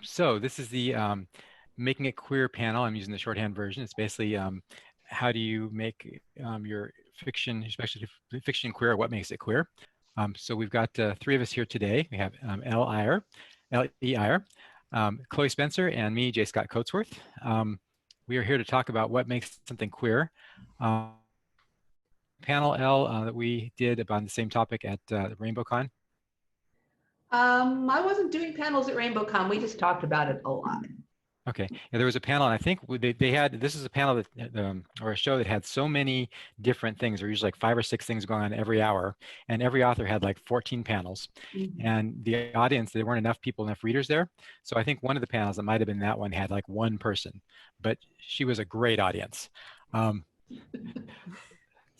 So this is the Making It Queer panel. I'm using the shorthand version. It's basically how do you make your fiction, especially fiction queer, what makes it queer? So we've got three of us here today. We have Elle Iyer, L.E. Iyer, Chloe Spencer, and me, J. Scott Coatsworth. We are here to talk about what makes something queer. Panel L that we did about the same topic at RainbowCon. I wasn't doing panels at RainbowCon. We just talked about it a lot. Okay. Yeah, there was a panel, and I think they had, this is a panel that, or a show that had so many different things. There were usually like 5 or 6 things going on every hour, and every author had like 14 panels. And the audience, there weren't enough people, enough readers there. So I think one of the panels, that might have been that one, had like one person, but she was a great audience. So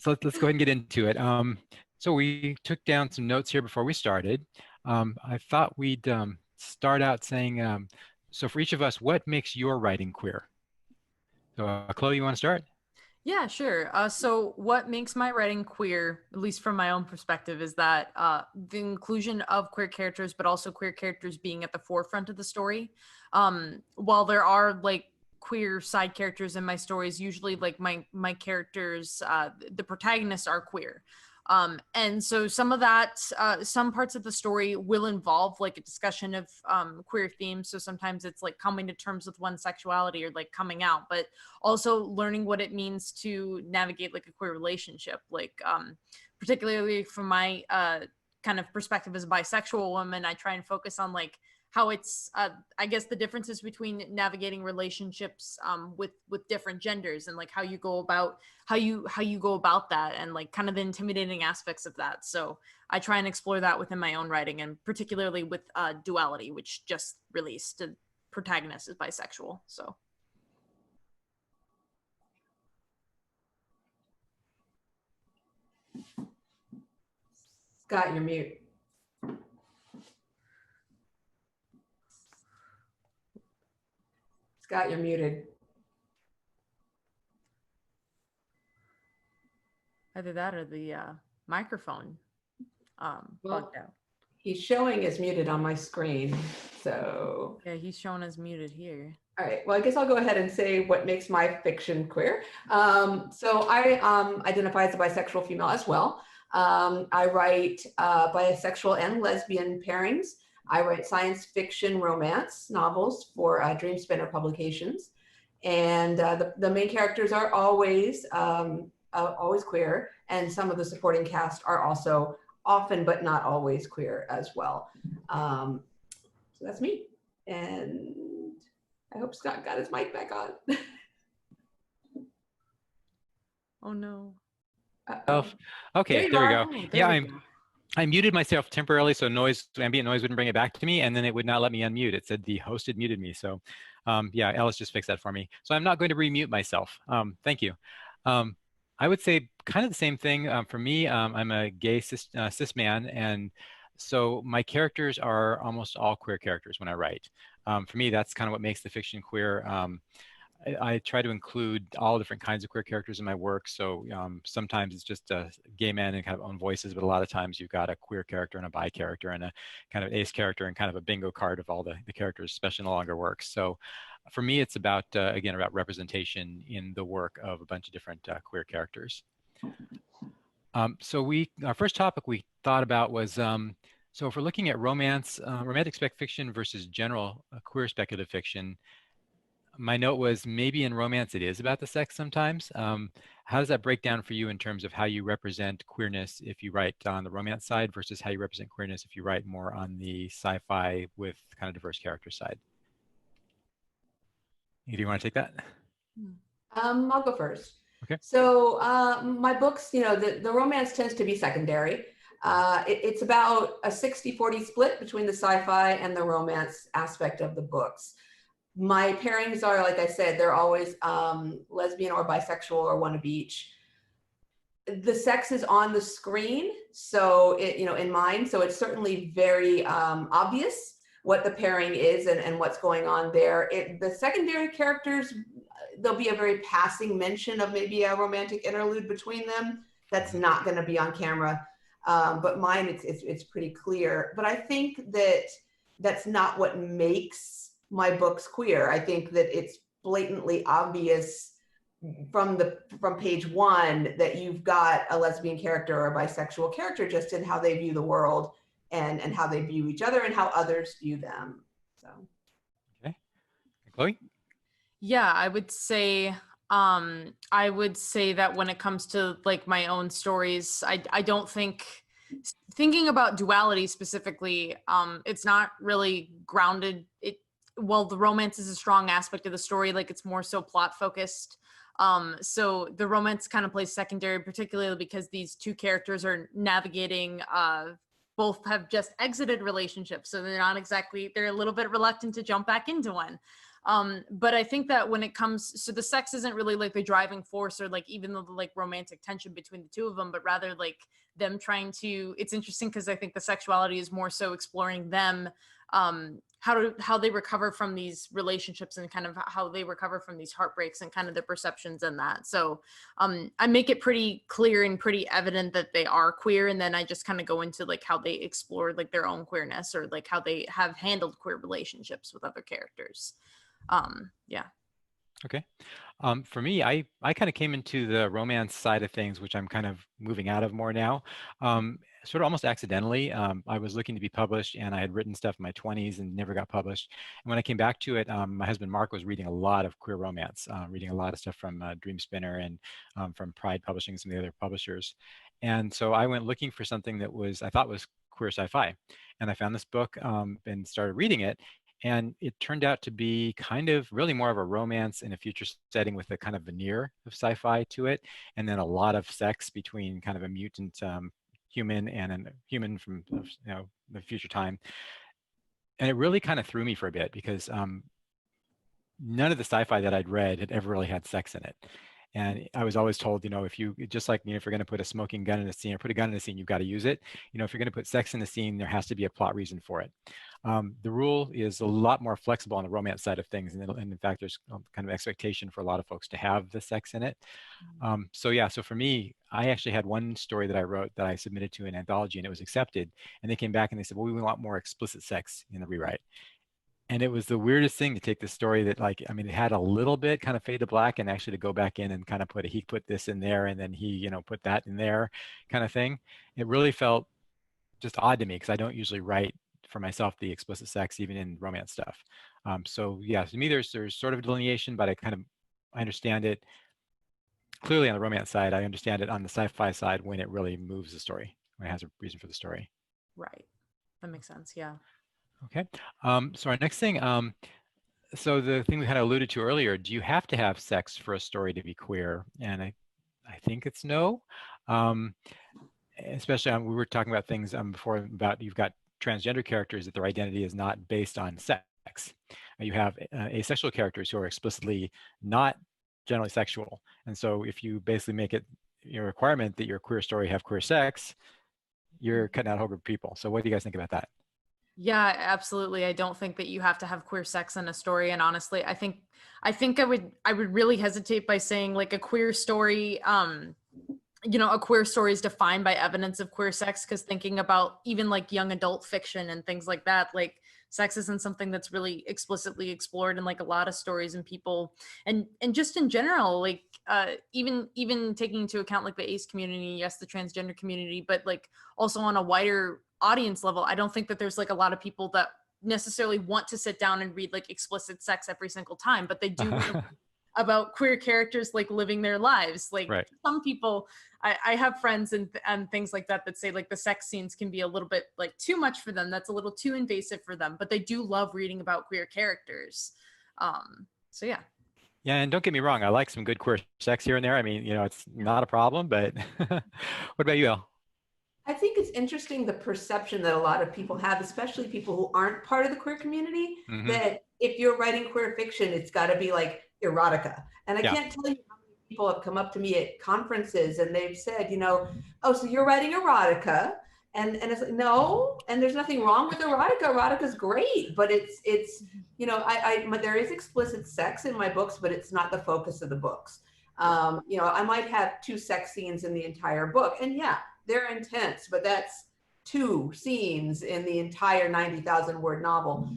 let's go ahead and get into it. So we took down some notes here before we started. I thought we'd start out saying, so for each of us, what makes your writing queer? So Chloe, you want to start? Yeah, sure. So what makes my writing queer, at least from my own perspective, is that the inclusion of queer characters, but also queer characters being at the forefront of the story. While there are like queer side characters in my stories, usually like my characters, the protagonists are queer. And so some of that, some parts of the story will involve like a discussion of queer themes. So sometimes it's like coming to terms with one's sexuality or like coming out, but also learning what it means to navigate like a queer relationship. Like particularly from my kind of perspective as a bisexual woman, I try and focus on like how it's I guess the differences between navigating relationships with different genders and like how you go about that and like kind of the intimidating aspects of that. So I try and explore that within my own writing, and particularly with Duality, which just released. The protagonist is bisexual. So Scott, you're mute. Scott, you're muted. either that or the microphone bugged out. He's showing as muted on my screen. So Yeah, he's showing as muted here. all right, well, I guess I'll go ahead and say what makes my fiction queer. So I identify as a bisexual female as well. I write bisexual and lesbian pairings. I write science fiction romance novels for Dream Spinner Publications. And the main characters are always queer, and some of the supporting cast are also often but not always queer as well. So that's me. And I hope Scott got his mic back on. Oh no. Oh, okay, there we go. Oh, Yeah, I muted myself temporarily so ambient noise wouldn't bring it back to me, and then it would not let me unmute. It said the host had muted me. So yeah, Alice just fixed that for me. So I'm not going to remute myself. Thank you. I would say kind of the same thing. For me, I'm a gay cis man, and so my characters are almost all queer characters when I write. For me, that's kind of what makes the fiction queer. I try to include all different kinds of queer characters in my work. So sometimes it's just gay men and kind of own voices, but a lot of times you've got a queer character and a bi character and a kind of ace character and kind of a bingo card of all the characters, especially in the longer works. So for me, it's about, again, about representation in the work of a bunch of different queer characters. So our first topic we thought about was, so if we're looking at romance, romantic spec fiction versus general queer speculative fiction, my note was maybe in romance it is about the sex sometimes. How does that break down for you in terms of how you represent queerness if you write on the romance side versus how you represent queerness if you write more on the sci-fi with kind of diverse character side? Do you want to take that? I'll go first. Okay. So my books, the romance tends to be secondary. It's about a 60-40 split between the sci-fi and the romance aspect of the books. My pairings are, like I said, they're always lesbian or bisexual or one of each. The sex is on the screen, so in mine, so it's certainly very obvious what the pairing is and what's going on there. The secondary characters, there'll be a very passing mention of maybe a romantic interlude between them. That's not going to be on camera, but mine, it's pretty clear. But I think that's not what makes my books queer. I think that it's blatantly obvious from page one that you've got a lesbian character or a bisexual character, just in how they view the world and how they view each other and how others view them. So Okay. Chloe? Yeah, I would say that when it comes to like my own stories, I don't think, thinking about duality specifically, it's not really grounded. Well, the romance is a strong aspect of the story, like it's more so plot focused. So the romance kind of plays secondary, particularly because these two characters are navigating, both have just exited relationships. So they're a little bit reluctant to jump back into one. But I think that when it comes, so the sex isn't really like the driving force or like even the like romantic tension between the two of them, but rather like them trying to, it's interesting because I think the sexuality is more so exploring them, how they recover from these relationships and kind of how they recover from these heartbreaks and kind of their perceptions and that. So I make it pretty clear and pretty evident that they are queer, and then I just kind of go into like how they explore like their own queerness or like how they have handled queer relationships with other characters. Yeah. Okay. For me, I kind of came into the romance side of things, which I'm kind of moving out of more now, sort of almost accidentally. I was looking to be published, and I had written stuff in my 20s and never got published. And when I came back to it, my husband Mark was reading a lot of queer romance, reading a lot of stuff from Dream Spinner and from Pride Publishing and some of the other publishers. And so I went looking for something that I thought was queer sci-fi. And I found this book and started reading it. And it turned out to be kind of really more of a romance in a future setting with a kind of veneer of sci-fi to it. And then a lot of sex between kind of a mutant human and a human from the future time. And it really kind of threw me for a bit because none of the sci-fi that I'd read had ever really had sex in it. And I was always told, if you, just like, if you're going to put a smoking gun in a scene or put a gun in a scene, you've got to use it. If you're going to put sex in the scene, there has to be a plot reason for it. The rule is a lot more flexible on the romance side of things. And in fact, there's kind of expectation for a lot of folks to have the sex in it. So for me, I actually had one story that I wrote that I submitted to an anthology, and it was accepted. And they came back and they said, well, we want more explicit sex in the rewrite. And it was the weirdest thing to take this story that it had a little bit kind of fade to black, and actually to go back in and kind of he put this in there and then he, put that in there kind of thing. It really felt just odd to me because I don't usually write for myself the explicit sex, even in romance stuff. So yeah, to me, there's sort of a delineation, but I understand it clearly on the romance side. I understand it on the sci-fi side when it really moves the story, when it has a reason for the story. Right. That makes sense. Yeah. Okay. So our next thing, so the thing we kind of alluded to earlier, do you have to have sex for a story to be queer? And I think it's no. Especially we were talking about things before about you've got transgender characters that their identity is not based on sex. You have asexual characters who are explicitly not generally sexual. And so if you basically make it your requirement that your queer story have queer sex, you're cutting out a whole group of people. So what do you guys think about that? Yeah, absolutely. I don't think that you have to have queer sex in a story. And honestly, I think I would really hesitate by saying like a queer story, a queer story is defined by evidence of queer sex, because thinking about even like young adult fiction and things like that, like sex isn't something that's really explicitly explored in like a lot of stories and people and just in general, like even taking into account like the ace community, yes, the transgender community, but like also on a wider audience level, I don't think that there's like a lot of people that necessarily want to sit down and read like explicit sex every single time, but they do want to about queer characters like living their lives. Like right. Some people, I have friends and things like that say like the sex scenes can be a little bit like too much for them. That's a little too invasive for them, but they do love reading about queer characters. So yeah. Yeah, and don't get me wrong, I like some good queer sex here and there. I mean, it's not a problem, but what about you, Elle? I think it's interesting the perception that a lot of people have, especially people who aren't part of the queer community, that if you're writing queer fiction, it's got to be like erotica. And I can't tell you how many people have come up to me at conferences and they've said, oh, so you're writing erotica. And it's like, no, and there's nothing wrong with erotica. Erotica's great, but it's there is explicit sex in my books, but it's not the focus of the books. I might have 2 sex scenes in the entire book, and yeah, they're intense, but that's 2 scenes in the entire 90,000 word novel.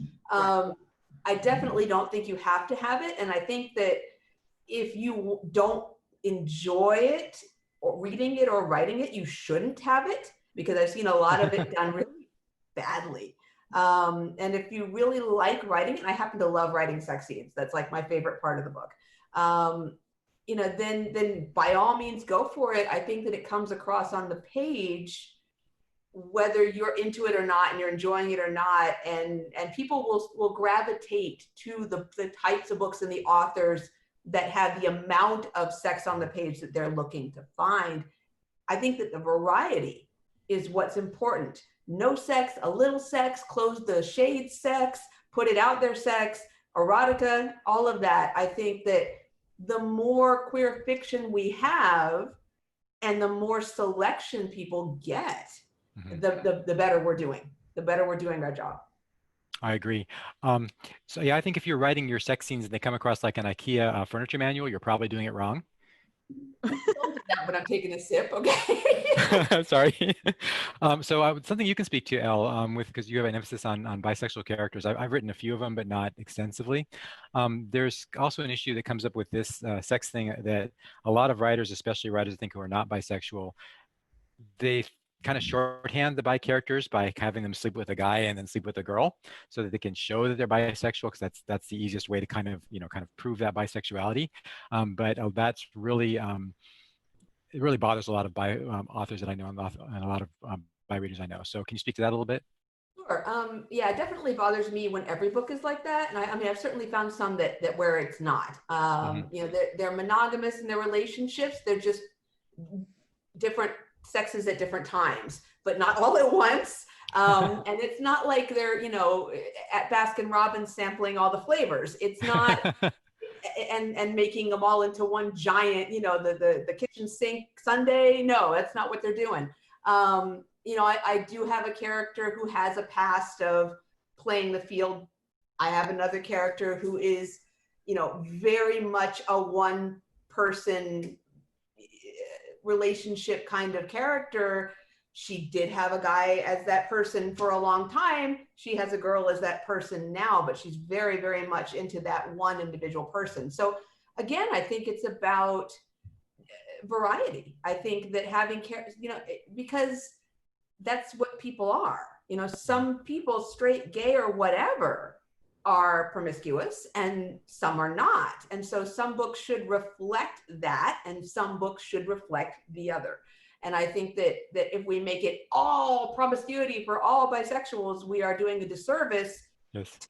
I definitely don't think you have to have it. And I think that if you don't enjoy it or reading it or writing it, you shouldn't have it, because I've seen a lot of it done really badly. And if you really like writing, and I happen to love writing sex scenes, that's like my favorite part of the book. You know, then by all means go for it. I think that it comes across on the page, whether you're into it or not, and you're enjoying it or not, and people will gravitate to the types of books and the authors that have the amount of sex on the page that they're looking to find. I think that the variety is what's important. No sex, a little sex, close the shade sex, put it out there sex, erotica, all of that. I think that the more queer fiction we have and the more selection people get, the better we're doing. The better we're doing our job. I agree. So yeah, I think if you're writing your sex scenes and they come across like an IKEA furniture manual, you're probably doing it wrong. Don't do that when I'm taking a sip, okay? Sorry. So something you can speak to, Elle, with, because you have an emphasis on bisexual characters. I've written a few of them, but not extensively. There's also an issue that comes up with this sex thing that a lot of writers, especially writers I think who are not bisexual, they kind of shorthand the bi characters by having them sleep with a guy and then sleep with a girl, so that they can show that they're bisexual, because that's the easiest way to kind of prove that bisexuality. But that's really it really bothers a lot of bi authors that I know, and a lot of bi readers I know. So can you speak to that a little bit? Sure. Yeah, it definitely bothers me when every book is like that. And I mean, I've certainly found some that where it's not. You know, they're monogamous in their relationships. They're just different sexes at different times, but not all at once. And it's not like they're, you know, at Baskin Robbins sampling all the flavors. It's not, and making them all into one giant, you know, the kitchen sink sundae. No, that's not what they're doing. You know, I do have a character who has a past of playing the field. I have another character who is, you know, very much a one person relationship kind of character. She did have a guy as that person for a long time. She has a girl as that person now, but she's very, very much into that one individual person. So again, I think it's about variety. I think that having, you know, because that's what people are. You know, some people, straight, gay, or whatever, are promiscuous and some are not. And so some books should reflect that and some books should reflect the other. And I think that if we make it all promiscuity for all bisexuals, we are doing a disservice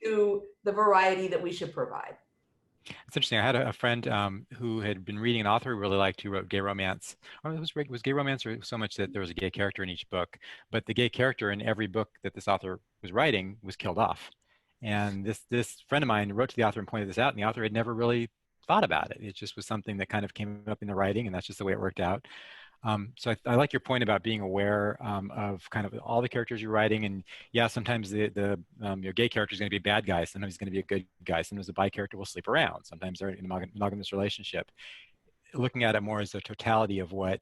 to the variety that we should provide. It's interesting. I had a friend who had been reading an author who really liked, who wrote gay romance. Or it was gay romance, or so much that there was a gay character in each book. But the gay character in every book that this author was writing was killed off. And this friend of mine wrote to the author and pointed this out, and the author had never really thought about it. It just was something that kind of came up in the writing, and that's just the way it worked out. So I like your point about being aware of kind of all the characters you're writing. And yeah, sometimes your gay character is going to be a bad guy. Sometimes he's going to be a good guy. Sometimes the bi character will sleep around. Sometimes they're in a monogamous relationship. Looking at it more as a totality of what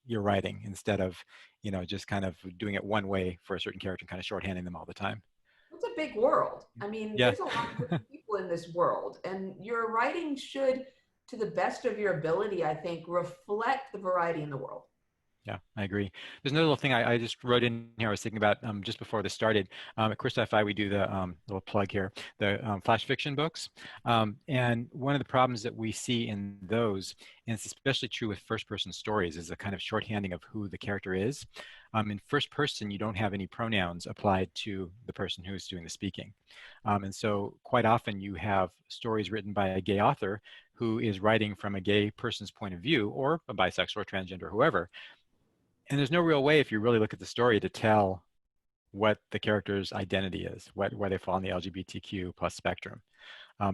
you're writing, instead of, you know, just kind of doing it one way for a certain character and kind of shorthanding them all the time. It's a big world. I mean, there's a lot of people in this world, and your writing should, to the best of your ability, I think, reflect the variety in the world. Yeah, I agree. There's another little thing I just wrote in here. I was thinking about just before this started. At Queer Sci-Fi, we do the little plug here, the flash fiction books. And one of the problems that we see in those, and it's especially true with first-person stories, is a kind of shorthanding of who the character is. In first person, you don't have any pronouns applied to the person who is doing the speaking. And so quite often you have stories written by a gay author who is writing from a gay person's point of view, or a bisexual or transgender, or whoever. And there's no real way, if you really look at the story, to tell what the character's identity is, where they fall in the LGBTQ plus spectrum.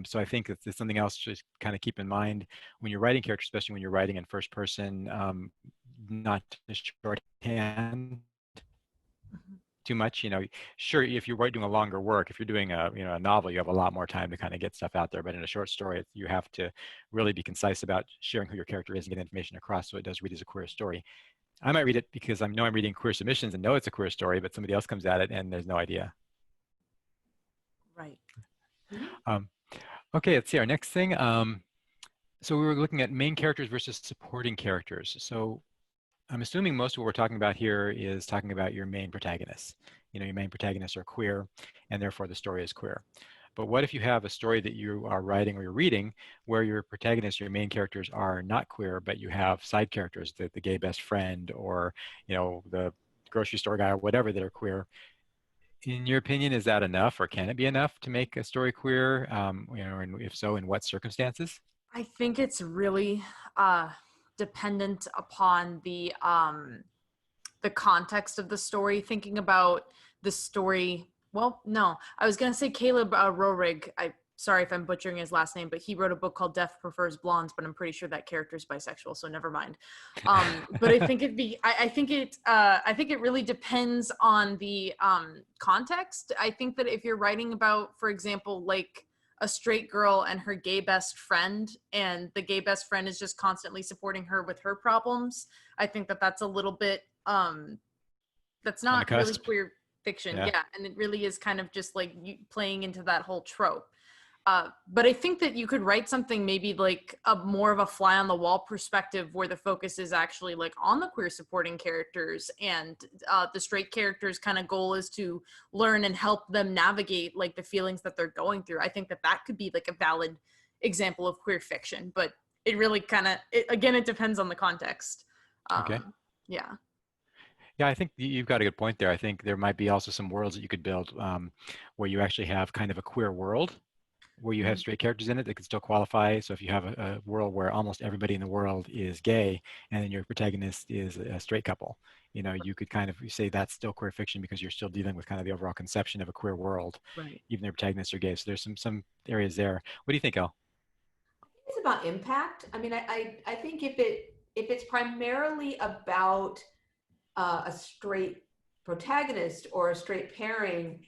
So I think it's something else to just kind of keep in mind when you're writing characters, especially when you're writing in first person, not to shorthand too much. You know, sure, if you're doing a longer work, if you're doing a novel, you have a lot more time to kind of get stuff out there. But in a short story, you have to really be concise about sharing who your character is and get information across so it does read as a queer story. I might read it because I know I'm reading queer submissions and know it's a queer story, but somebody else comes at it and there's no idea. Right. Okay, let's see our next thing. So we were looking at main characters versus supporting characters. So I'm assuming most of what we're talking about here is talking about your main protagonists. Your main protagonists are queer, and therefore the story is queer. But what if you have a story that you are writing or you're reading where your protagonists, your main characters are not queer, but you have side characters, the gay best friend or, the grocery store guy or whatever that are queer? In your opinion, is that enough or can it be enough to make a story queer? And if so, in what circumstances? I think it's really dependent upon the context of the story. Thinking about the story, well, no, I was gonna say Caleb Roehrig. Sorry if I'm butchering his last name, but he wrote a book called Death Prefers Blondes, but I'm pretty sure that character is bisexual, so never mind. But I think I think it really depends on the context. I think that if you're writing about, for example, like a straight girl and her gay best friend, and the gay best friend is just constantly supporting her with her problems, I think that that's a little bit that's On the not really cusp. queer fiction. Yeah. Yeah, and it really is kind of just like you playing into that whole trope. But I think that you could write something maybe like a more of a fly on the wall perspective, where the focus is actually like on the queer supporting characters, and the straight characters' kind of goal is to learn and help them navigate like the feelings that they're going through. I think that that could be like a valid example of queer fiction, but it really kind of, again, it depends on the context. Okay. Yeah. Yeah, I think you've got a good point there. I think there might be also some worlds that you could build where you actually have kind of a queer world where you have straight characters in it that could still qualify. So if you have a world where almost everybody in the world is gay and then your protagonist is a straight couple, you could kind of say that's still queer fiction because you're still dealing with kind of the overall conception of a queer world, Right. even their protagonists are gay. So there's some areas there. What do you think, Elle? It's about impact. I mean, I think if it's primarily about a straight protagonist or a straight pairing,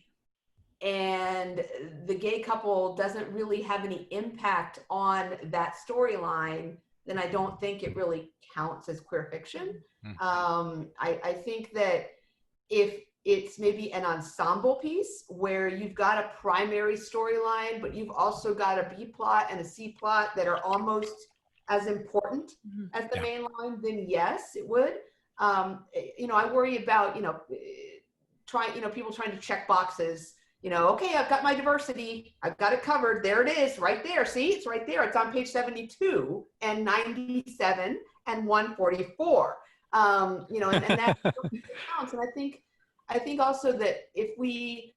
and the gay couple doesn't really have any impact on that storyline, then I don't think it really counts as queer fiction. I think that if it's maybe an ensemble piece where you've got a primary storyline, but you've also got a B plot and a C plot that are almost as important as the main line, then yes, it would. I worry about, people trying to check boxes. Okay, I've got my diversity. I've got it covered. There it is, right there. See, it's right there. It's on page 72 and 97 and 144. And that counts. And I think also that if we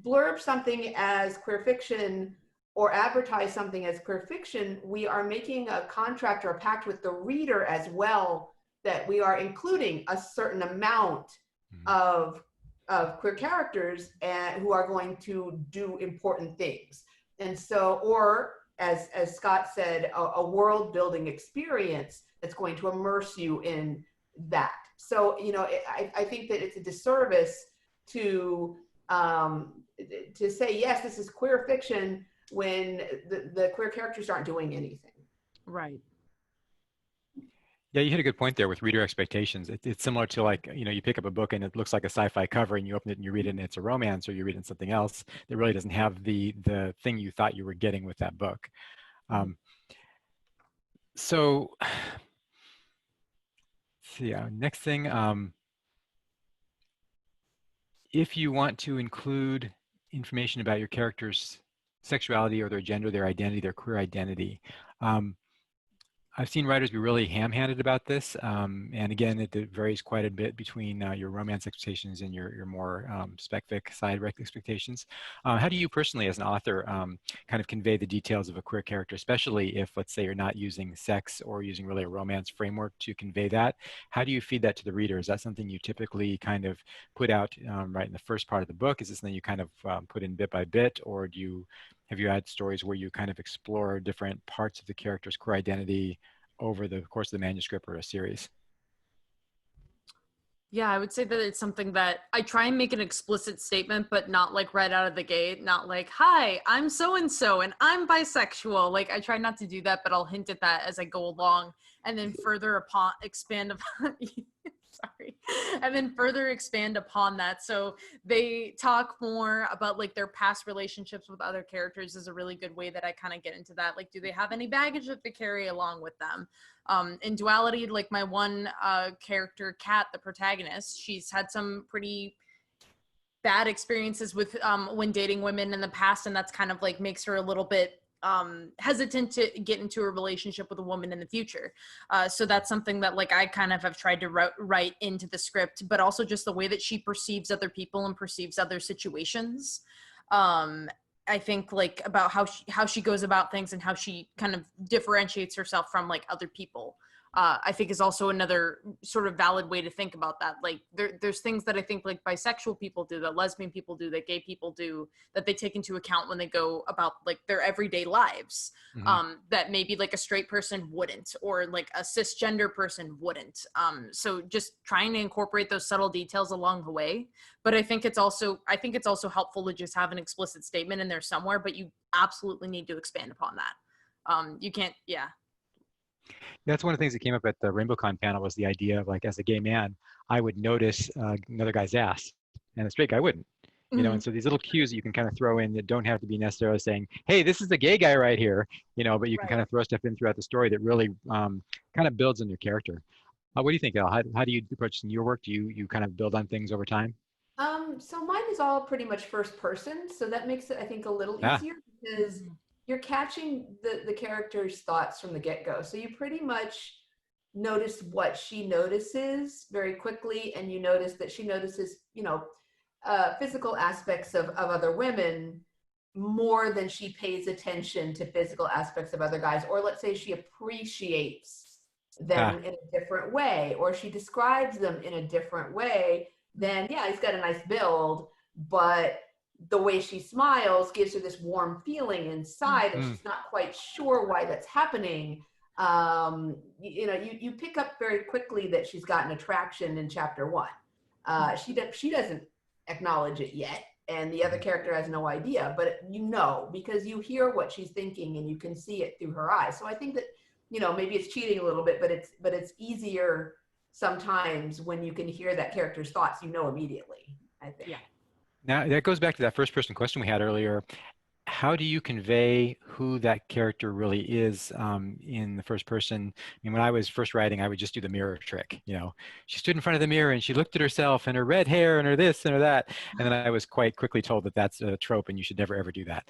blurb something as queer fiction or advertise something as queer fiction, we are making a contract or a pact with the reader as well, that we are including a certain amount of queer characters and who are going to do important things. And so, or as Scott said, a world building experience that's going to immerse you in that. So, I think that it's a disservice to say, yes, this is queer fiction when the queer characters aren't doing anything. Right. Yeah, you hit a good point there with reader expectations. It's similar to like, you pick up a book and it looks like a sci-fi cover and you open it and you read it and it's a romance, or you're reading something else that really doesn't have the thing you thought you were getting with that book. So, see, next thing, if you want to include information about your character's sexuality or their gender, their identity, their queer identity, I've seen writers be really ham-handed about this, and again, it varies quite a bit between your romance expectations and your more spec fic side expectations. How do you personally, as an author, kind of convey the details of a queer character, especially if, let's say, you're not using sex or using really a romance framework to convey that? How do you feed that to the reader? Is that something you typically kind of put out right in the first part of the book? Is this something you kind of put in bit by bit, or have you had stories where you kind of explore different parts of the character's queer identity over the course of the manuscript or a series? Yeah, I would say that it's something that I try and make an explicit statement, but not like right out of the gate, not like, hi, I'm so-and-so and I'm bisexual. Like I try not to do that, but I'll hint at that as I go along and then further expand upon sorry. And then further expand upon that. So they talk more about like their past relationships with other characters is a really good way that I kind of get into that. Like, do they have any baggage that they carry along with them? In duality, like my one character, Kat, the protagonist, she's had some pretty bad experiences with when dating women in the past, and that's kind of like makes her a little bit hesitant to get into a relationship with a woman in the future. So that's something that like I kind of have tried to write into the script, but also just the way that she perceives other people and perceives other situations. I think like about how she goes about things and how she kind of differentiates herself from like other people. I think is also another sort of valid way to think about that. Like there's things that I think like bisexual people do, that lesbian people do, that gay people do, that they take into account when they go about like their everyday lives, that maybe like a straight person wouldn't, or like a cisgender person wouldn't. So just trying to incorporate those subtle details along the way. But I think it's also helpful to just have an explicit statement in there somewhere, but you absolutely need to expand upon that. You can't, yeah. That's one of the things that came up at the RainbowCon panel, was the idea of like, as a gay man, I would notice another guy's ass, and a straight guy wouldn't. You know, and so these little cues that you can kind of throw in that don't have to be necessarily saying, hey, this is the gay guy right here, you know, but you can kind of throw stuff in throughout the story that really kind of builds on your character. What do you think, Elle? How do you approach in your work? Do you kind of build on things over time? So mine is all pretty much first person, so that makes it, I think, a little easier because you're catching the character's thoughts from the get-go. So you pretty much notice what she notices very quickly, and you notice that she notices, you know, physical aspects of other women more than she pays attention to physical aspects of other guys. Or let's say she appreciates them in a different way, or she describes them in a different way. Then yeah, he's got a nice build, but the way she smiles gives her this warm feeling inside, and she's not quite sure why that's happening. You know, you pick up very quickly that she's got an attraction in chapter 1. She doesn't acknowledge it yet, and the other character has no idea, but you know, because you hear what she's thinking and you can see it through her eyes. So I think that, you know, maybe it's cheating a little bit, but it's easier sometimes when you can hear that character's thoughts, you know, immediately, I think. Yeah. Now, that goes back to that first person question we had earlier. How do you convey who that character really is in the first person? I mean, when I was first writing, I would just do the mirror trick. You know, she stood in front of the mirror and she looked at herself and her red hair and her this and her that. And then I was quite quickly told that that's a trope and you should never, ever do that.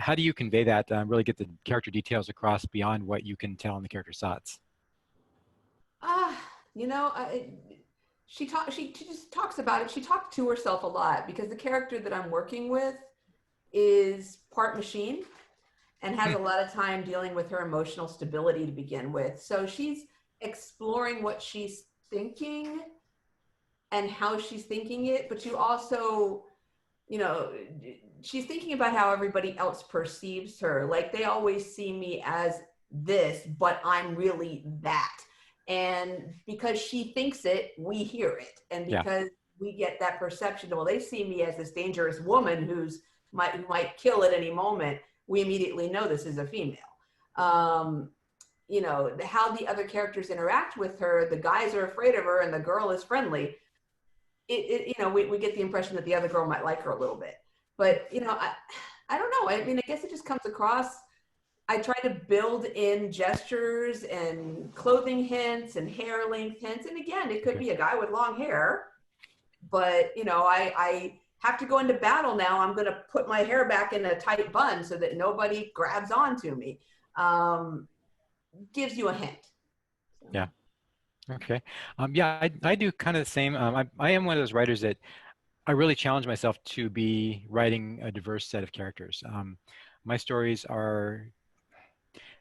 How do you convey that, really get the character details across beyond what you can tell in the character's thoughts? You know, she just talks about it. She talked to herself a lot because the character that I'm working with is part machine and has a lot of time dealing with her emotional stability to begin with. So she's exploring what she's thinking and how she's thinking it, but you also, you know, she's thinking about how everybody else perceives her. Like they always see me as this, but I'm really that. And because she thinks it, we hear it. And because we get that perception, well, they see me as this dangerous woman who might kill at any moment, we immediately know this is a female. You know, how the other characters interact with her, the guys are afraid of her and the girl is friendly. You know, we get the impression that the other girl might like her a little bit. But, you know, I don't know. I mean, I guess it just comes across. I try to build in gestures and clothing hints and hair length hints. And again, it could be a guy with long hair, but you know, I have to go into battle now. I'm going to put my hair back in a tight bun so that nobody grabs onto me. Gives you a hint. Yeah. Okay. Yeah, I do kind of the same. I am one of those writers that I really challenge myself to be writing a diverse set of characters. My stories are,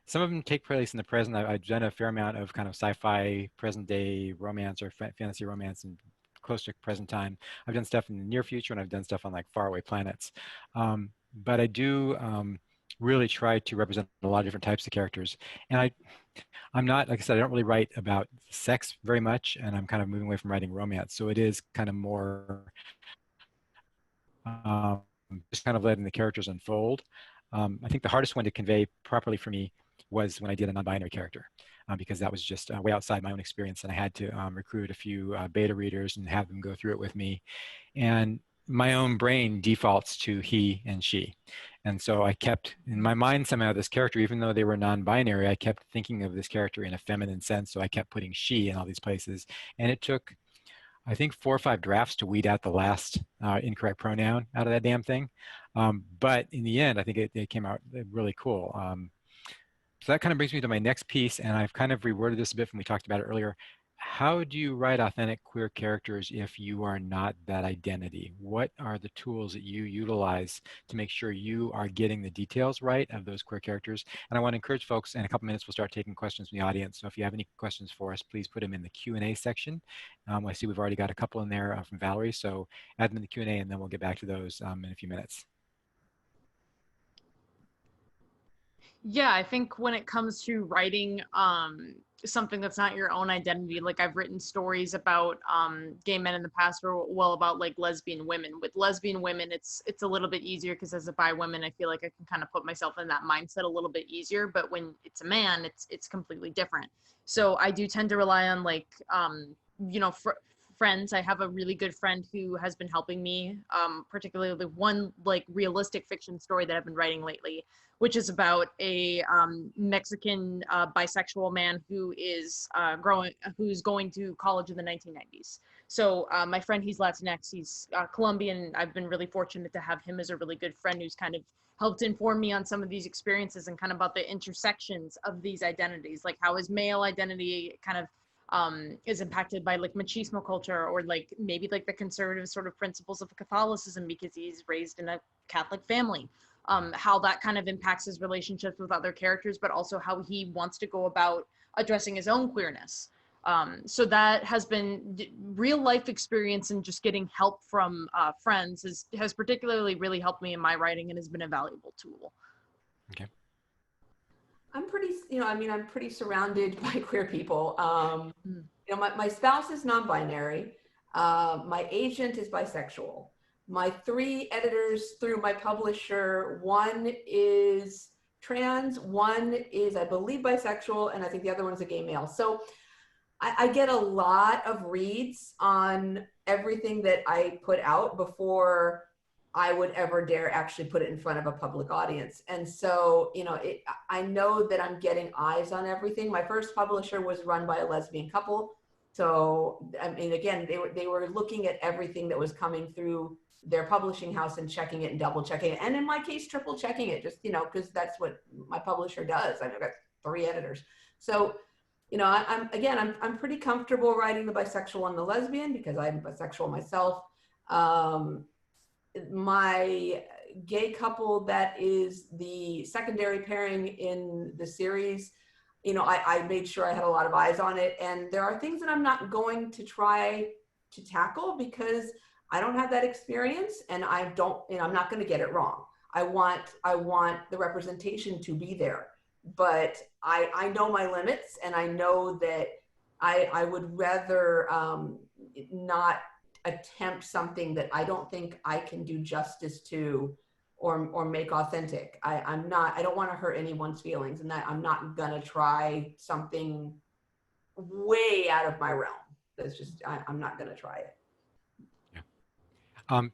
some of them take place in the present. I've done a fair amount of kind of sci-fi, present-day romance or fantasy romance and close to present time. I've done stuff in the near future, and I've done stuff on like faraway planets. But I do really try to represent a lot of different types of characters. And I'm not, like I said, I don't really write about sex very much, and I'm kind of moving away from writing romance. So it is kind of more just kind of letting the characters unfold. I think the hardest one to convey properly for me was when I did a non-binary character, because that was just way outside my own experience, and I had to recruit a few beta readers and have them go through it with me. And my own brain defaults to he and she. And so I kept, in my mind somehow, this character, even though they were non-binary, I kept thinking of this character in a feminine sense. So I kept putting she in all these places. And it took, I think, 4 or 5 drafts to weed out the last incorrect pronoun out of that damn thing. But in the end, I think it came out really cool. So that kind of brings me to my next piece, and I've kind of reworded this a bit when we talked about it earlier. How do you write authentic queer characters if you are not that identity? What are the tools that you utilize to make sure you are getting the details right of those queer characters? And I want to encourage folks, in a couple minutes, we'll start taking questions from the audience. So if you have any questions for us, please put them in the Q&A section. I see we've already got a couple in there from Valerie, so add them in the Q&A, and then we'll get back to those in a few minutes. Yeah, I think when it comes to writing something that's not your own identity, like I've written stories about gay men in the past, or well, about like lesbian women. With lesbian women, it's a little bit easier because as a bi woman, I feel like I can kind of put myself in that mindset a little bit easier. But when it's a man, it's completely different. So I do tend to rely on like you know, friends. I have a really good friend who has been helping me, particularly with one like realistic fiction story that I've been writing lately, which is about a Mexican bisexual man who is who's going to college in the 1990s. So my friend, he's Latinx, he's Colombian. I've been really fortunate to have him as a really good friend who's kind of helped inform me on some of these experiences and kind of about the intersections of these identities, like how his male identity kind of is impacted by like machismo culture, or like maybe like the conservative sort of principles of Catholicism because he's raised in a Catholic family. How that kind of impacts his relationships with other characters, but also how he wants to go about addressing his own queerness. So that has been real life experience, and just getting help from friends has particularly really helped me in my writing and has been a valuable tool. Okay. I'm pretty, I'm pretty surrounded by queer people. My spouse is non-binary. My agent is bisexual. My 3 editors through my publisher, one is trans, one is, I believe, bisexual, and I think the other one's a gay male. So I get a lot of reads on everything that I put out before I would ever dare actually put it in front of a public audience. And so, I know that I'm getting eyes on everything. My first publisher was run by a lesbian couple. So, I mean, again, they were looking at everything that was coming through their publishing house and checking it and double checking it. And in my case, triple checking it, just, because that's what my publisher does. I've got 3 editors. So, I'm pretty comfortable writing the bisexual and the lesbian because I'm bisexual myself. My gay couple that is the secondary pairing in the series, I made sure I had a lot of eyes on it. And there are things that I'm not going to try to tackle because I don't have that experience, and I'm not going to get it wrong. I want the representation to be there, but I know my limits, and I know that I would rather not attempt something that I don't think I can do justice to or make authentic. I don't want to hurt anyone's feelings, and that I'm not gonna try something way out of my realm. That's just, I'm not gonna try it.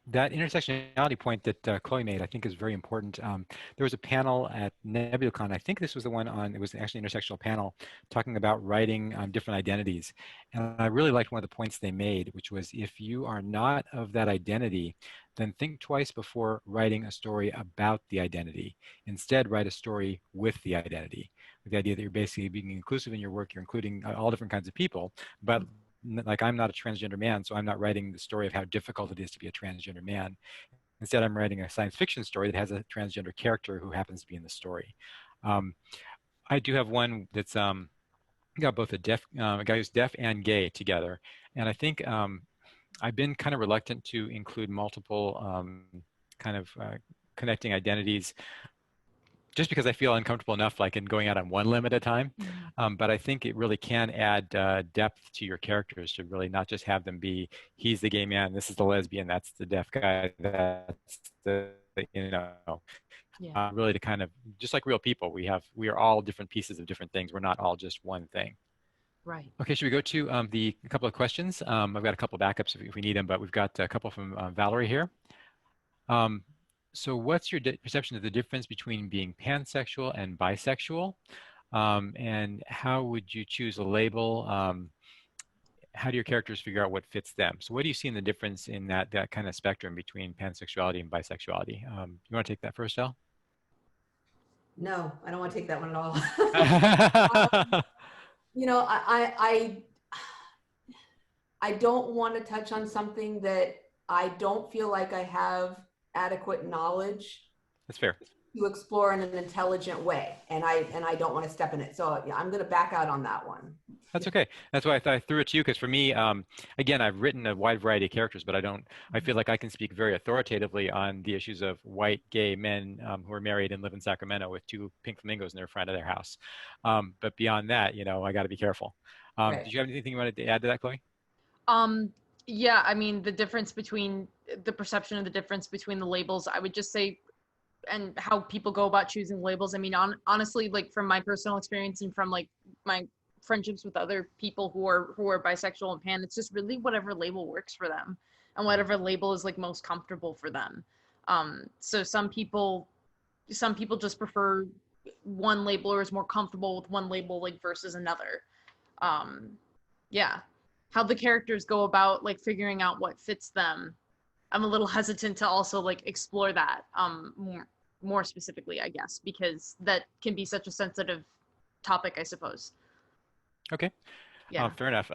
That intersectionality point that Chloe made, I think, is very important. There was a panel at NebulaCon. I think this was the one it was actually an intersectional panel talking about writing different identities. And I really liked one of the points they made, which was if you are not of that identity, then think twice before writing a story about the identity. Instead, write a story with the identity, with the idea that you're basically being inclusive in your work, you're including all different kinds of people, but like I'm not a transgender man, so I'm not writing the story of how difficult it is to be a transgender man. Instead, I'm writing a science fiction story that has a transgender character who happens to be in the story. I do have one that's got both a guy who's deaf and gay together, and I think I've been kind of reluctant to include multiple connecting identities, just because I feel uncomfortable enough, like in going out on one limb at a time. But I think it really can add depth to your characters to really not just have them be, he's the gay man, this is the lesbian, that's the deaf guy, that's the, Yeah. really to kind of, just like real people, we are all different pieces of different things. We're not all just one thing. Right. Okay, should we go to a couple of questions? I've got a couple of backups if we need them, but we've got a couple from Valerie here. So what's your perception of the difference between being pansexual and bisexual? And how would you choose a label? How do your characters figure out what fits them? So what do you see in the difference in that kind of spectrum between pansexuality and bisexuality? You want to take that first, Elle? No, I don't want to take that one at all. That's You know, I don't want to touch on something that I don't feel like I have adequate knowledge fair. to explore in an intelligent way, and I don't want to step in it. So yeah, I'm going to back out on that one. That's okay. That's why I threw it to you, because for me, again, I've written a wide variety of characters, but I feel like I can speak very authoritatively on the issues of white gay men who are married and live in Sacramento with 2 pink flamingos in their front of their house. But beyond that, I got to be careful. Right. Did you have anything you wanted to add to that, Chloe? Yeah, I mean, the perception of the difference between the labels, I would just say, and how people go about choosing labels. I mean, honestly, like from my personal experience and from like my friendships with other people who are bisexual and pan, it's just really whatever label works for them and whatever label is like most comfortable for them. So some people just prefer one label or is more comfortable with one label like versus another. Yeah. How the characters go about like figuring out what fits them, I'm a little hesitant to also like explore that more specifically, I guess, because that can be such a sensitive topic, I suppose. Okay. Yeah. Fair enough.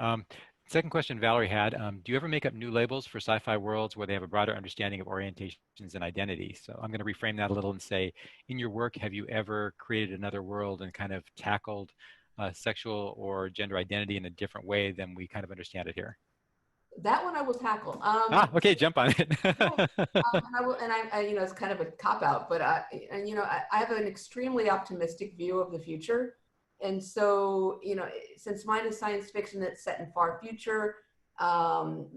Second question Valerie had, do you ever make up new labels for sci-fi worlds where they have a broader understanding of orientations and identity? So I'm going to reframe that a little and say, in your work, have you ever created another world and kind of tackled sexual or gender identity in a different way than we kind of understand it here? That one I will tackle. Okay, jump on it. It's kind of a cop out, but I have an extremely optimistic view of the future. And so, since mine is science fiction that's set in far future, all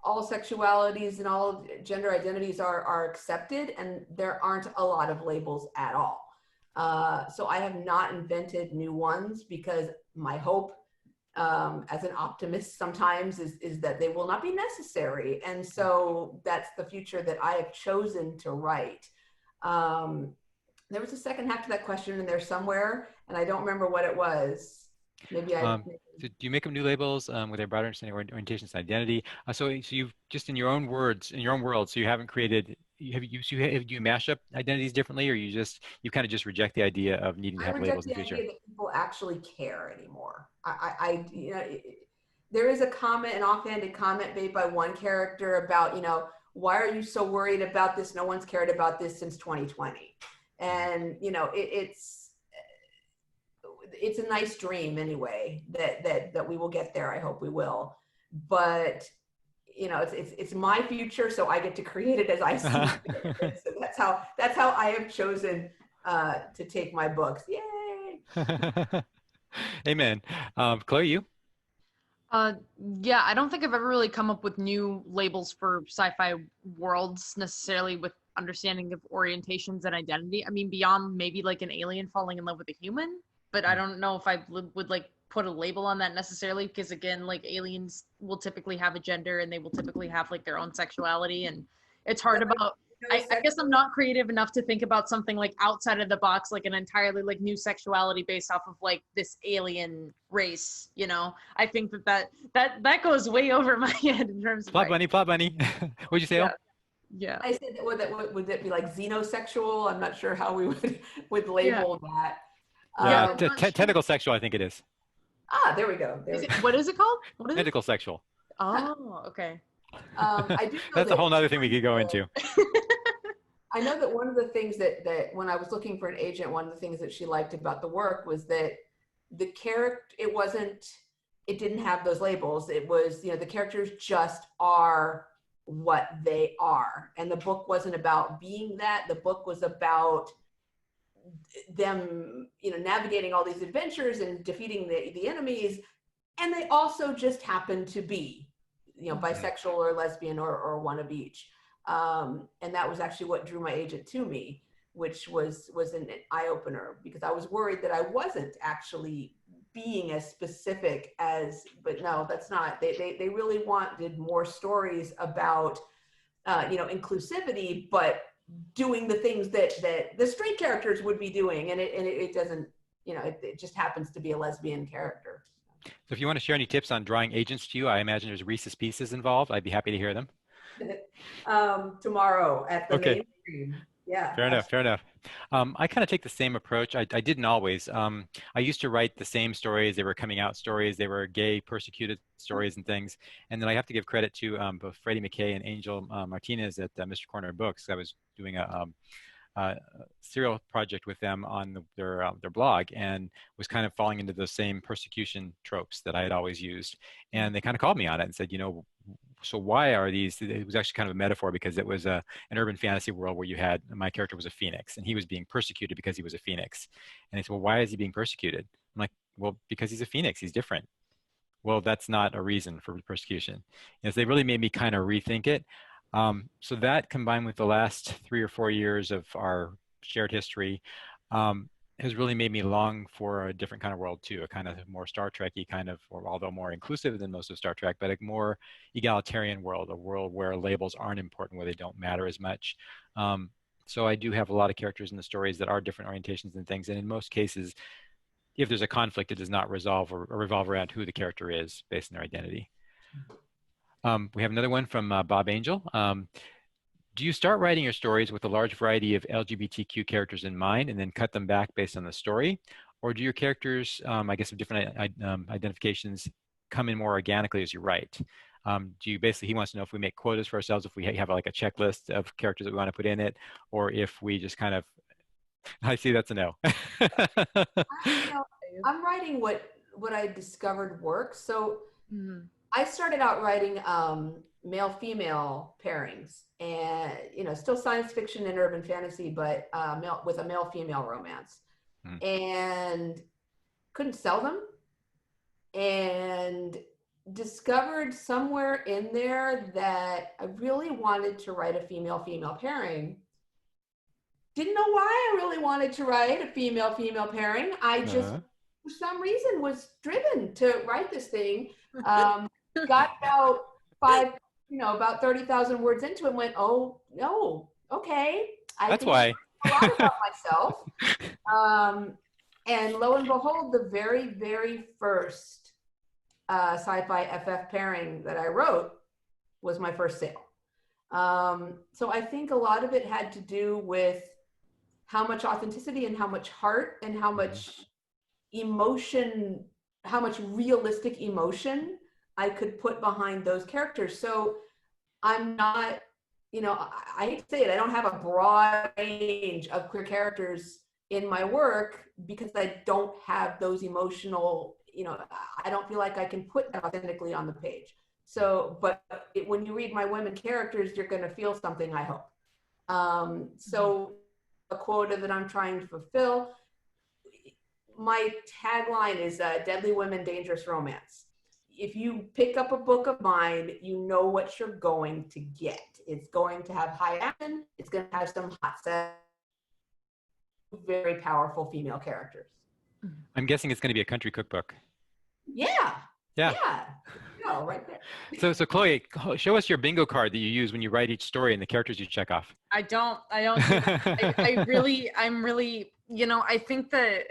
sexualities and all gender identities are accepted, and there aren't a lot of labels at all. So I have not invented new ones because my hope, as an optimist sometimes, is that they will not be necessary. And so that's the future that I have chosen to write. There was a second half to that question in there somewhere, and I don't remember what it was. Maybe I. So do you make up new labels with a broader understanding of orientations and identity? So you've just in your own world, so you haven't created. Have you mash up identities differently, or you kind of just reject the idea of needing to have labels in the future? I reject the idea that people actually care anymore. There is an offhanded comment made by one character about, why are you so worried about this? No one's cared about this since 2020. And, it's a nice dream anyway, that we will get there. I hope we will. But, it's my future, so I get to create it as I see it. So that's how I have chosen to take my books. Yay! Amen. Chloe, you? Yeah, I don't think I've ever really come up with new labels for sci-fi worlds necessarily with understanding of orientations and identity. I mean, beyond maybe like an alien falling in love with a human, but I don't know if I would like put a label on that necessarily, because again, like aliens will typically have a gender and they will typically have like their own sexuality, and it's hard about. I guess I'm not creative enough to think about something like outside of the box, like an entirely like new sexuality based off of like this alien race. I think that goes way over my head in terms of plot bunny. What'd you say? Yeah. Yeah. I said that would it be like xenosexual? I'm not sure how we would label that. Tentacle sexual, I think it is. There we go. What is it called? Tentacle sexual. Oh, okay. I do know that's a whole other thing we could go into. I know that one of the things that when I was looking for an agent, one of the things that she liked about the work was that the character, it didn't have those labels. It was, the characters just are what they are. And the book wasn't about being that. The book was about them, navigating all these adventures and defeating the enemies. And they also just happen to be, bisexual or lesbian or one of each. And that was actually what drew my agent to me, which was an eye-opener, because I was worried that I wasn't actually being as specific as, but no, that's not. They really wanted more stories about, inclusivity, but doing the things that the straight characters would be doing. And it doesn't, it just happens to be a lesbian character. So if you want to share any tips on drawing agents to you, I imagine there's Reese's Pieces involved. I'd be happy to hear them. Tomorrow at the Okay. mainstream. Yeah. Fair enough. Fair enough. I kind of take the same approach. I didn't always. I used to write the same stories. They were coming out stories. They were gay, persecuted stories and things. And then I have to give credit to both Freddie McKay and Angel Martinez at Mr. Corner Books. I was doing a serial project with them on their blog, and was kind of falling into those same persecution tropes that I had always used. And they kind of called me on it and said, so why are these? It was actually kind of a metaphor, because it was an urban fantasy world where you had, my character was a phoenix, and he was being persecuted because he was a phoenix. And they said, well, why is he being persecuted? I'm like, well, because he's a phoenix, he's different. Well, that's not a reason for persecution. So they really made me kind of rethink it. So that, combined with the last 3 or 4 years of our shared history, has really made me long for a different kind of world too, a kind of more Star Trek-y kind of, or although more inclusive than most of Star Trek, but a more egalitarian world, a world where labels aren't important, where they don't matter as much. So I do have a lot of characters in the stories that are different orientations and things, and in most cases, if there's a conflict, it does not resolve or revolve around who the character is based on their identity. We have another one from Bob Angel. Do you start writing your stories with a large variety of LGBTQ characters in mind and then cut them back based on the story? Or do your characters, I guess, of different identifications come in more organically as you write? Do you basically, he wants to know if we make quotas for ourselves, if we have like a checklist of characters that we want to put in it, or if we just kind of, I see that's a no. I'm writing what I discovered works. So I started out writing male-female pairings, and still science fiction and urban fantasy, but with a male-female romance, and couldn't sell them, and discovered somewhere in there that I really wanted to write a female-female pairing. Didn't know why I really wanted to write a female-female pairing. I just, for some reason, was driven to write this thing. Got about 30,000 words into it, and went, oh no, okay. That's why. A lot about myself. And lo and behold, the very, very first sci-fi FF pairing that I wrote was my first sale. So I think a lot of it had to do with how much authenticity and how much heart and how much emotion, how much realistic emotion I could put behind those characters. So I'm not, I hate to say it, I don't have a broad range of queer characters in my work because I don't have those emotional, I don't feel like I can put that authentically on the page. So, but when you read my women characters, you're going to feel something, I hope. So a quota that I'm trying to fulfill, my tagline is Deadly Women, Dangerous Romance. If you pick up a book of mine, you know what you're going to get. It's going to have high action. It's going to have some hot set, very powerful female characters. I'm guessing it's going to be a country cookbook. Yeah. Yeah. Yeah. No, right there. So Chloe, show us your bingo card that you use when you write each story and the characters you check off. I don't. I'm really, I think that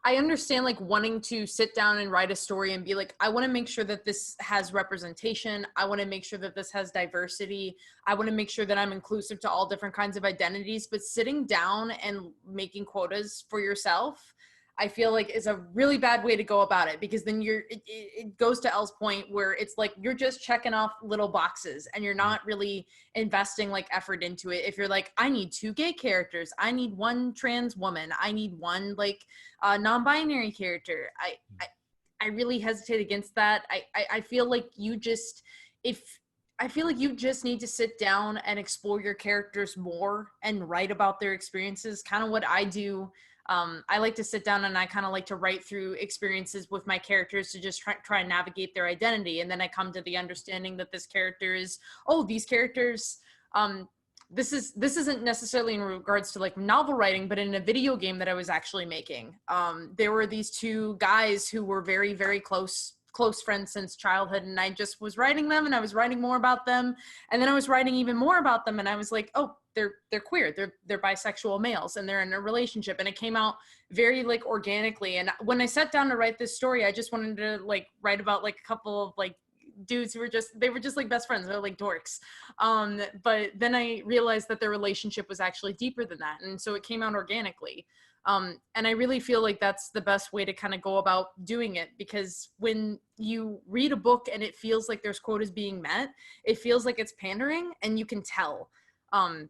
I understand like wanting to sit down and write a story and be like, I want to make sure that this has representation. I want to make sure that this has diversity. I want to make sure that I'm inclusive to all different kinds of identities, but sitting down and making quotas for yourself, I feel like is a really bad way to go about it, because then it goes to Elle's point where it's like, you're just checking off little boxes and you're not really investing like effort into it. If you're like, I need 2 gay characters, I need 1 trans woman, I need 1 like non-binary character. I really hesitate against that. I feel like you just need to sit down and explore your characters more and write about their experiences. Kind of what I do I like to sit down and I kind of like to write through experiences with my characters to just try and navigate their identity. And then I come to the understanding that this character is, oh, these characters, this isn't necessarily in regards to like novel writing, but in a video game that I was actually making. There were these two guys who were very, very close friends since childhood, and I just was writing them, and I was writing more about them, and then I was writing even more about them, and I was like, oh, they're queer, they're bisexual males, and they're in a relationship, and it came out very like organically. And when I sat down to write this story, I just wanted to like write about like a couple of like dudes who were just like best friends. They're like dorks. But then I realized that their relationship was actually deeper than that. And so it came out organically. And I really feel like that's the best way to kind of go about doing it, because when you read a book and it feels like there's quotas being met, it feels like it's pandering, and you can tell.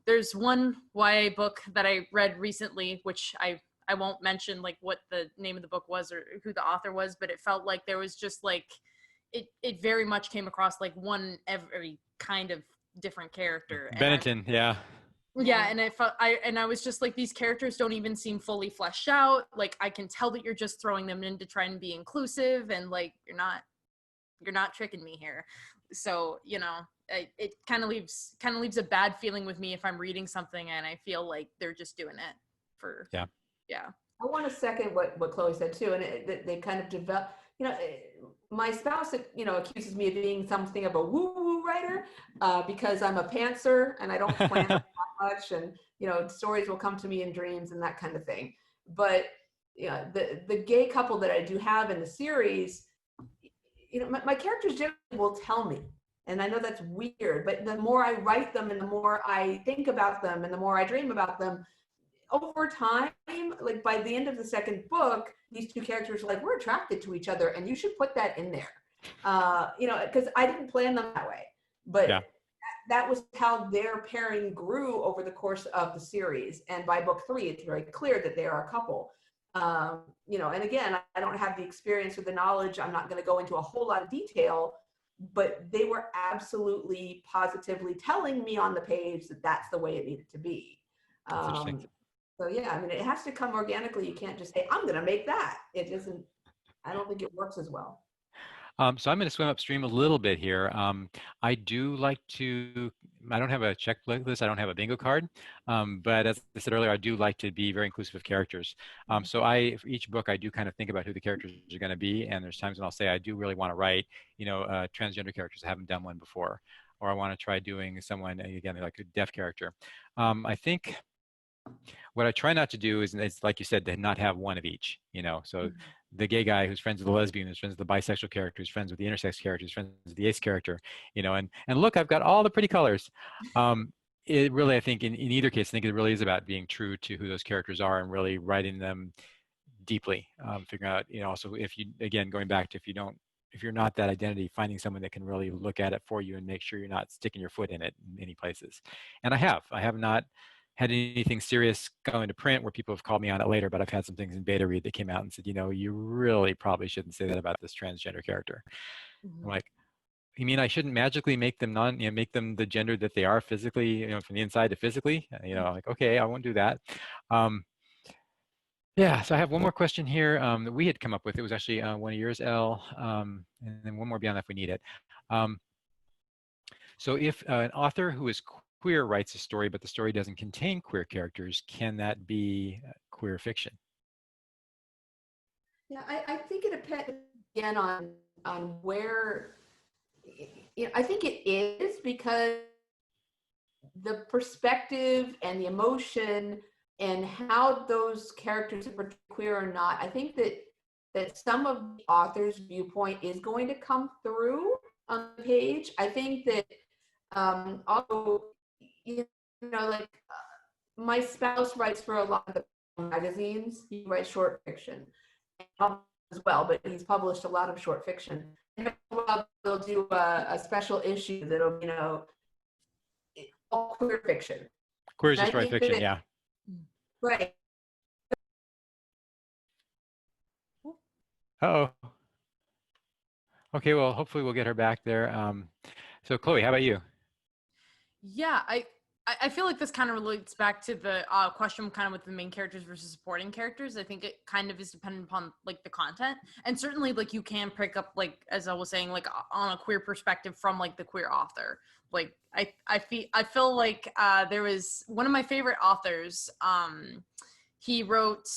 There's one YA book that I read recently, which I won't mention like what the name of the book was or who the author was, but it felt like there was just like, it very much came across like one every kind of different character. Benetton, yeah. Yeah, and I was just like, these characters don't even seem fully fleshed out. Like, I can tell that you're just throwing them in to try and be inclusive, and like you're not tricking me here. So, you know, it kind of leaves a bad feeling with me if I'm reading something and I feel like they're just doing it for yeah. I want to second what Chloe said too, and they kind of develop. You know, my spouse, you know, accuses me of being something of a woo-woo writer because I'm a pantser and I don't plan that much, and you know, stories will come to me in dreams and that kind of thing. But you know, the gay couple that I do have in the series, you know, my characters generally will tell me, and I know that's weird, but the more I write them and the more I think about them and the more I dream about them, over time, like by the end of the second book, these two characters are like, we're attracted to each other, and you should put that in there. You know, because I didn't plan them that way, but yeah. that was how their pairing grew over the course of the series. And by book 3, it's very clear that they are a couple. You know, and again, I don't have the experience or the knowledge. I'm not going to go into a whole lot of detail, but they were absolutely positively telling me on the page that that's the way it needed to be. So yeah, I mean, it has to come organically. You can't just say, I'm going to make that. It doesn't, I don't think it works as well. So I'm going to swim upstream a little bit here. I do like to, I don't have a checklist, I don't have a bingo card, but as I said earlier, I do like to be very inclusive of characters. So for each book, I do kind of think about who the characters are going to be, and there's times when I'll say I do really want to write, you know, transgender characters. I haven't done one before, or I want to try doing someone, again, like a deaf character. I think what I try not to do is like you said, to not have one of each, you know, so the gay guy who's friends with the lesbian, who's friends with the bisexual character, who's friends with the intersex character, who's friends with the ace character, you know, and look, I've got all the pretty colors. It really, I think in either case, I think it really is about being true to who those characters are and really writing them deeply, figuring out, you know, also if you, again, going back to if you're not that identity, finding someone that can really look at it for you and make sure you're not sticking your foot in it in many places. And I have not had anything serious going to print where people have called me on it later, but I've had some things in beta read that came out and said, you know, you really probably shouldn't say that about this transgender character. I'm like, you mean I shouldn't magically make them make them the gender that they are physically, you know, from the inside to physically? You know, like, okay, I won't do that. Yeah, so I have one more question here that we had come up with. It was actually one of yours, Elle, and then one more beyond that if we need it. So if an author who is queer writes a story, but the story doesn't contain queer characters, can that be queer fiction? Yeah, I think it depends again on where, you know, I think it is because the perspective and the emotion and how those characters are queer or not, I think that some of the author's viewpoint is going to come through on the page. I think that also, you know, like my spouse writes for a lot of the magazines. He writes short fiction as well, but he's published a lot of short fiction. And they'll do a special issue that'll, you know, all queer fiction. Queer is just right fiction, yeah. Right. Uh-oh. Okay, well, hopefully we'll get her back there. So Chloe, how about you? Yeah, I feel like this kind of relates back to the question kind of with the main characters versus supporting characters. I think it kind of is dependent upon like the content, and certainly like you can pick up, like as I was saying, like on a queer perspective from like the queer author. Like I feel like there was one of my favorite authors. He wrote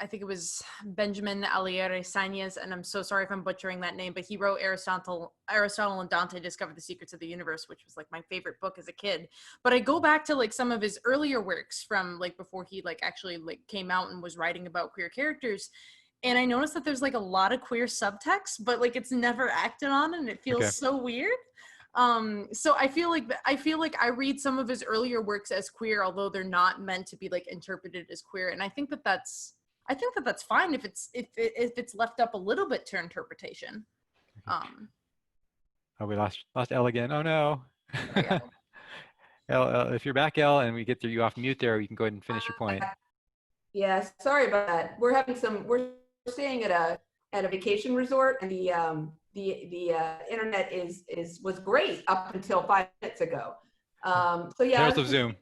I think it was Benjamin Aliere Sainz, and I'm so sorry if I'm butchering that name, but he wrote Aristotle and Dante Discovered the Secrets of the Universe, which was like my favorite book as a kid. But I go back to like some of his earlier works from like before he like actually like came out and was writing about queer characters. And I noticed that there's like a lot of queer subtext, but like it's never acted on, and it feels so weird. So I feel like I read some of his earlier works as queer, although they're not meant to be like interpreted as queer. And I think that that's fine if it's left up a little bit to interpretation. Oh, we lost Elle again. Oh no. Yeah. Elle, if you're back, Elle, and we get you off mute there, you can go ahead and finish your point. Yeah, sorry about that. We're staying at a vacation resort, and the internet was great up until 5 minutes ago. So yeah, There's of Zoom.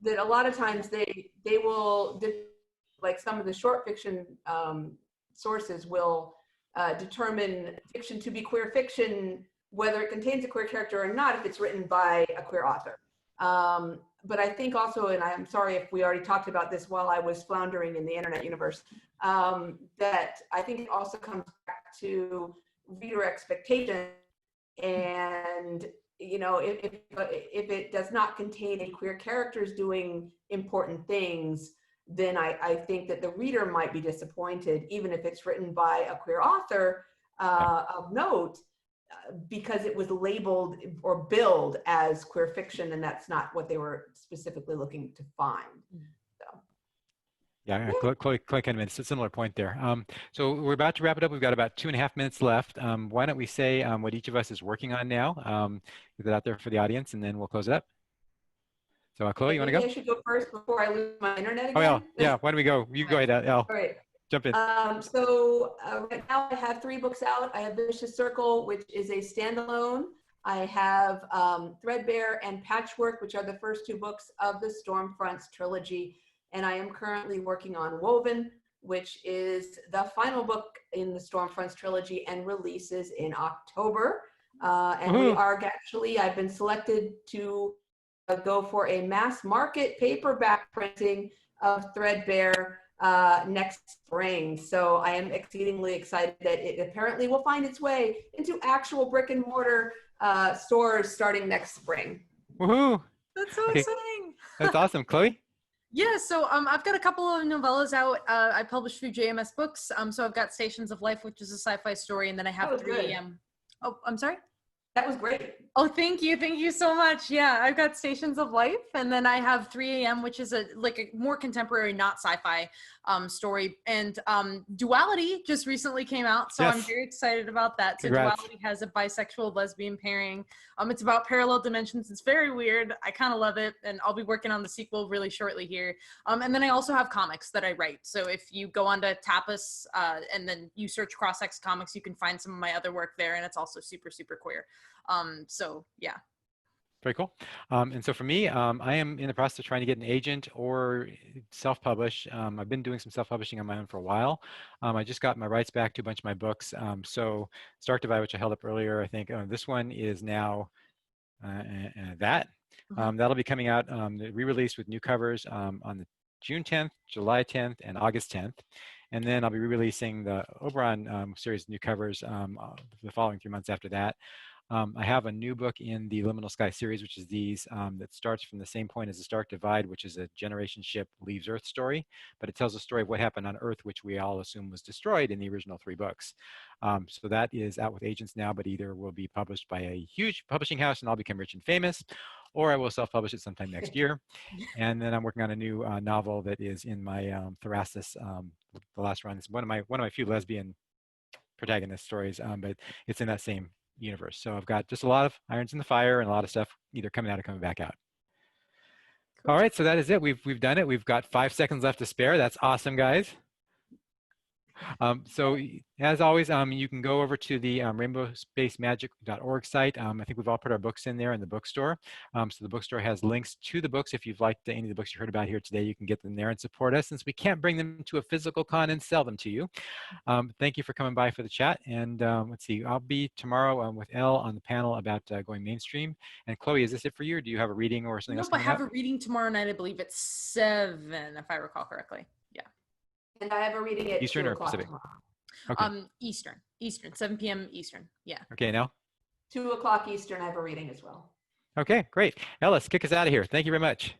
That a lot of times they will, like some of the short fiction sources will determine fiction to be queer fiction, whether it contains a queer character or not, if it's written by a queer author. But I think also, and I'm sorry if we already talked about this while I was floundering in the internet universe, that I think it also comes back to reader expectation. And, you know, if it does not contain any queer characters doing important things, then I think that the reader might be disappointed, even if it's written by a queer author of note, because it was labeled or billed as queer fiction, and that's not what they were specifically looking to find. So. Yeah, Chloe kind of made a similar point there. So we're about to wrap it up. We've got about 2.5 minutes left. Why don't we say what each of us is working on now? Get that out there for the audience, and then we'll close it up. So Chloe, you want to go? I should go first before I lose my internet again. Oh yeah. Why don't we go? You go ahead, Elle. All right. Jump in. So right now I have 3 books out. I have Vicious Circle, which is a standalone. I have Threadbare and Patchwork, which are the first 2 books of the Stormfronts trilogy. And I am currently working on Woven, which is the final book in the Stormfronts trilogy and releases in October. And we are actually, I've been selected to go for a mass market paperback printing of Threadbare next spring. So I am exceedingly excited that it apparently will find its way into actual brick and mortar stores starting next spring. Woohoo! That's so exciting. That's awesome. Chloe? Yeah, so I've got a couple of novellas out. I published through JMS Books. So I've got Stations of Life, which is a sci-fi story, and then I have 3 AM. Oh, I'm sorry? That was great. Oh, thank you. Thank you so much. Yeah, I've got Stations of Life, and then I have 3 AM, which is a more contemporary, not sci-fi story. And Duality just recently came out, so I'm very excited about that. So Congrats. Duality has a bisexual lesbian pairing. It's about parallel dimensions. It's very weird. I kind of love it, and I'll be working on the sequel really shortly here. And then I also have comics that I write. So if you go onto Tapas and then you search Cross-X Comics, you can find some of my other work there, and it's also super, super queer. So yeah. Very cool. And so for me, I am in the process of trying to get an agent or self-publish. I've been doing some self-publishing on my own for a while. I just got my rights back to a bunch of my books. So Stark Divide, which I held up earlier, I think this one is now that'll be coming out re-released with new covers on the June 10th, July 10th, and August 10th. And then I'll be re-releasing the Oberon series of new covers the following 3 months after that. I have a new book in the Liminal Sky series, which is these, that starts from the same point as the Stark Divide, which is a generation ship leaves Earth story, but it tells the story of what happened on Earth, which we all assume was destroyed in the original 3 books. So that is out with agents now, but either will be published by a huge publishing house and I'll become rich and famous, or I will self-publish it sometime next year. And then I'm working on a new novel that is in my Therasis, the last run. It's one of my few lesbian protagonist stories, but it's in that same universe. So I've got just a lot of irons in the fire and a lot of stuff either coming out or coming back out. Cool. All right, so that is it. We've done it. We've got 5 seconds left to spare. That's awesome, guys. So as always, you can go over to the rainbowspacemagic.org site. I think we've all put our books in there in the bookstore. So the bookstore has links to the books. If you've liked any of the books you heard about here today, you can get them there and support us, since we can't bring them to a physical con and sell them to you. Thank you for coming by for the chat. And let's see, I'll be tomorrow with Elle on the panel about going mainstream. And Chloe, is this it for you? Or do you have a reading or something else Nope, I coming have up? a reading tomorrow night. I believe it's 7, if I recall correctly. Yeah. And I have a reading at Eastern 2 or o'clock Pacific? tomorrow. Okay. Eastern, 7 p.m. Eastern. Yeah. Okay, now? 2 o'clock Eastern, I have a reading as well. Okay, great. Ellis, kick us out of here. Thank you very much.